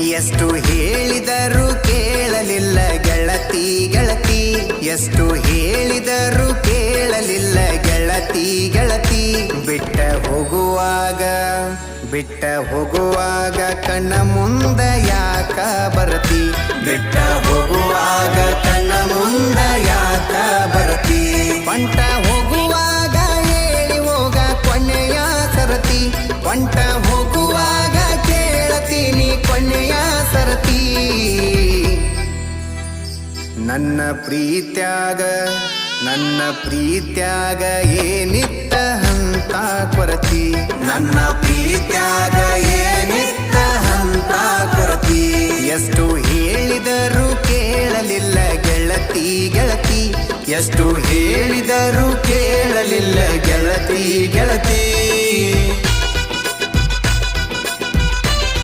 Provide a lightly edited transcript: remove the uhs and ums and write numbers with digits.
ಎಷ್ಟು ಹೇಳಿದರೂ ಕೇಳಲಿಲ್ಲ ಗೆಳತಿ ಗೆಳತಿ, ಎಷ್ಟು ಹೇಳಿದರೂ ಕೇಳಲಿಲ್ಲ ಗೆಳತಿ ಗೆಳತಿ. ಬಿಟ್ಟ ಹೋಗುವಾಗ ಕಣ್ಣ ಮುಂದ ಯಾಕ ಬರತಿ, ಬಿಟ್ಟ ಹೋಗುವಾಗ ಕಣ್ಣ ಮುಂದ ಯಾಕ ಬರತಿ. ಬಂಟ ಹೋಗುವಾಗ ಹೇಳಿ ಹೋಗ ಕೊನೆಯ ಸರತಿ, ಬಂಟ ಹೋಗುವಾಗ ಕೇಳತೀನಿ ಕೊನೆಯ ಸರತಿ. ನನ್ನ ಪ್ರೀತ್ಯಾಗ ಏನಿತ್ತ ಹಂತ ಕೊರತಿ, ನನ್ನ ಪ್ರೀತ್ಯಾಗ ಏನಿತ್ತ ಹಂತ ಕೊರತಿ. ಎಷ್ಟು ಹೇಳಿದರೂ ಕೇಳಲಿಲ್ಲ ಗೆಳತಿ ಗೆಳತಿ, ಎಷ್ಟು ಹೇಳಿದರೂ ಕೇಳಲಿಲ್ಲ ಗೆಳತಿ ಗೆಳತಿ.